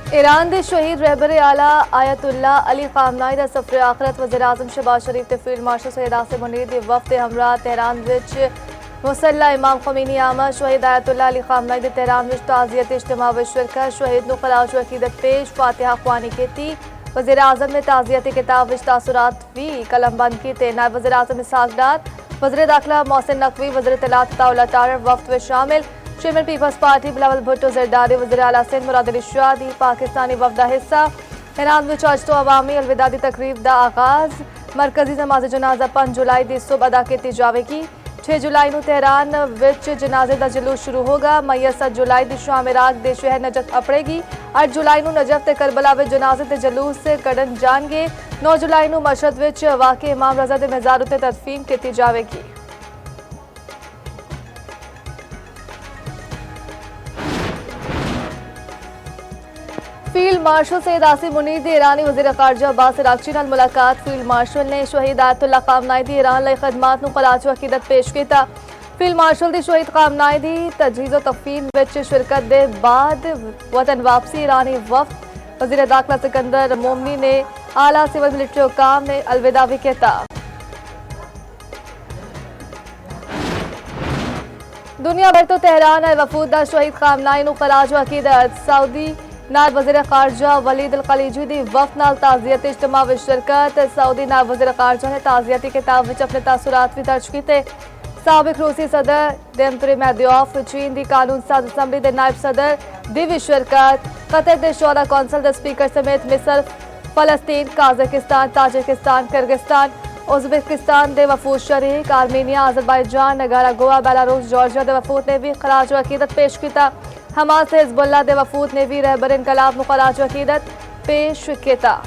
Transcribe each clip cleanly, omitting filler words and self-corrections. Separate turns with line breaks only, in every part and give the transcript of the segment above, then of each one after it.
Iran के शहीद रहबर आला आयतुल्ला अली खामनाई का सफर आखिरत वज़ीर आज़म शहबाज शरीफ के फील्ड मार्शल सैयद आसिम मुनीर के वफद हमरा तेहरान विच मुसल्ला इमाम खमीनी आमद शहीद आयतुल्ला अली खामनाई के तेहरान विच ताज़ियत इज्तिमा विच शिरकत शहीद नू खराज अकीदत पेश फातिहा ख्वानी की वज़ीर आज़म ने ताज़ियती किताब विच तासुरात भी कलमबंद की नायब वज़ीर आज़म इसहाक डार वज़ीर दाखिला मोहसिन नकवी वज़ीर इत्तलात अताउल्लाह तारर वफद में शामिल चेयरमैन पीपल्स पार्टी बिलावल भुट्टो जरदारी वज़ीर आला सिंध मुराद अली शादी पाकिस्तानी वफदा हिस्सा ईरान विच अज तो अवामी अलविदा दी तकरीब दा आगाज मरकजी नमाज जनाजा 5 जुलाई दी सुबह अदा की जाएगी। 6 जुलाई नू तेहरान विच जनाजे दा जुलूस शुरू होगा। मैया 7 जुलाई दी शाम इराक दे शहर नजफ अपड़ेगी। 8 जुलाई नू नजफ ते करबला विच जनाजे ते जुलूस से कड़न जाएंगे। 9 जुलाई नू मशहद विच वाक़े इमाम रज़ा दे मज़ार उत्ते तदफीन की जाएगी। फील्ड मार्शल सैयद आसिम मुनीर दी ईरानी वज़ीर ख़ारजा अब्बास अराग़ची नाल मुलाकात फील्ड मार्शल ने शहीद आयतुल्ला खामनाई दी ईरान लई खदमात नू खराज अकीदत पेश कीता। फील्ड मार्शल दी शहीद खामनाई दी तजहीज़ व तकफीन विच शिरकत दे बाद वतन वापसी ईरानी वफ़द वज़ीर दाखिला सिकंदर मोमनी ने आला सिविल मिलिट्री हुकाम ने अलविदा भी किया। दुनिया भर तो तेहरान है वफूद दा शहीद खामनाई नू खराज अकीदत सऊदी नायब वज़ीर ख़ारजा वलीद अल खलीजी दी वफ़द नाल ताज़ियती इज्तिमा विच शिरकत सऊदी नायब वज़ीर ख़ारजा ने ताज़ियती किताब विच अपने तासुरात भी दर्ज किए। साबिक रूसी सदर दिमित्री मेदवेदेव चीन दी कानून साज असम्बली दे नायब सदर दी भी शिरकत कतर दे शोरा कौंसल दे स्पीकर समेत मिस्र फलस्तीन काज़ाकिस्तान ताजिकिस्तान किर्गिस्तान उज़्बेकिस्तान दे वफूद शरीक Armenia Azerbaijan Nicaragua Belarus Georgia दे वफूद ने भी खराज अकीदत पेश किया। हमास हिज़्बुल्लाह दे वफूद ने भी रहबर इनकलाब नू खराज अकीदत पेश किया।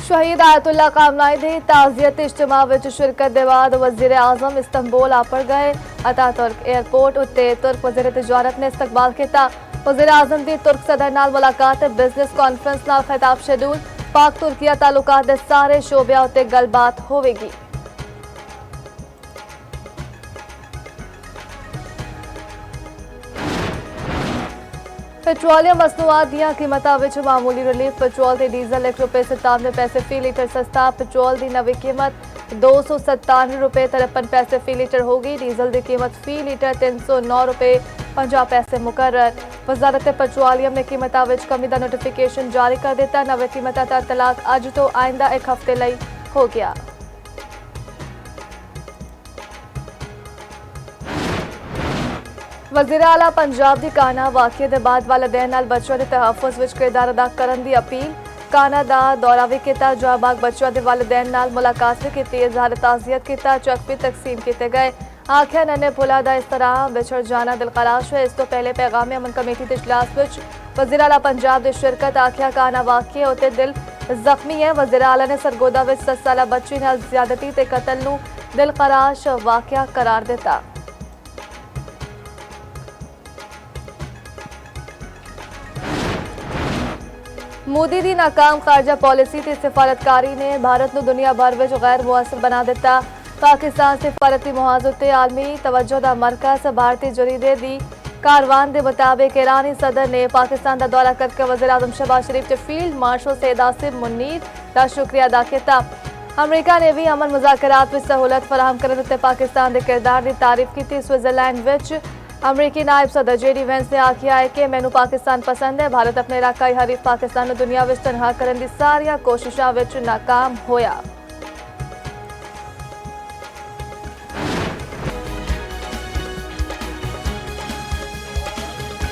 शहीद आयतुल्ला खामनाई दी ताज़ियती इज्तिमा विच शिरकत दे बाद वज़ीर आज़म इस्तंबुल आपड़ गए। अतातुर्क एयरपोर्ट उत्ते तुर्क वज़ीर तिजारत ने इस्तकबाल किया। वज़ीर आज़म दी तुर्क सदर नाल मुलाकात बिजनेस कॉन्फ्रेंस नाल खिताब शेड्यूल पाक तुर्किया तालुकात दे सारे शोबिया उत्ते गलबात होवेगी। पेट्रोलियम मसनूआत दियां कीमतां विच मामूली रिलीफ पेट्रोल ते डीजल ₹1.97 फी लीटर सस्ता पेट्रोल दी नवी कीमत ₹297.53 फी लीटर होगी। डीजल की कीमत फी लीटर ₹309.50 मुकर्रर। वजारत पेट्रोलियम ने कीमतां विच कमी का नोटिफिकेशन जारी कर दिता। नवे कीमतां दा तलाक अज तो आइंदा एक हफ्ते लई हो गया। वज़ीर आला पंजाब दी काना वाक़े दे बाद वालिदैन नाल बच्चों के तहफ़्फ़ुज़ विच किरदार अदा करन दी अपील। काना दा दौरा भी किया। जवाबाग बच्चों के वालिदैन नाल मुलाकात भी की। इजहार ताज़ियत किया। चेक भी तकसीम किए गए। आख्या नन्हे पुला दा इस तरह बिछड़ जाना दिलखराश है। इस तो पहले पैगाम अमन कमेटी के इजलास विच वज़ीर आला पंजाब की शिरकत। आख्या काना वाक़े उत्ते दिल जख्मी है। वज़ीर आला ने सरगोदा विच 7 साला बच्ची नाल ज़्यादती ते कतल नू दिलखराश वाक़या करार दिता। मोदी की नाकाम खारजा पॉलिसी की सिफारतकारी ने भारत को दुनिया भर में गैर मुअस्सर बना दिता। पाकिस्तान सिफारती मुहाज उत्ते आलमी तवज्जो का मरकज। भारतीय जरीदे दी कारवान के मुताबिक ईरानी सदर ने पाकिस्तान का दौरा करके वज़ीर आज़म शहबाज शरीफ के फील्ड मार्शल सैयद आसिम मुनीर का शुक्रिया अदा किया। अमरीका ने भी अमन मुज़ाकरात में सहूलत फराहम करने उत्ते पाकिस्तान के किरदार की तारीफ की। स्विट्जरलैंड विच अमरीकी नायब सदर JD वेंस ने आखिया है कि मैनू पाकिस्तान पसंद है। भारत अपने इलाकाई हरीफ पाकिस्तान को दुनिया विच तनहा करने की सारिया कोशिशों विच नाकाम होया।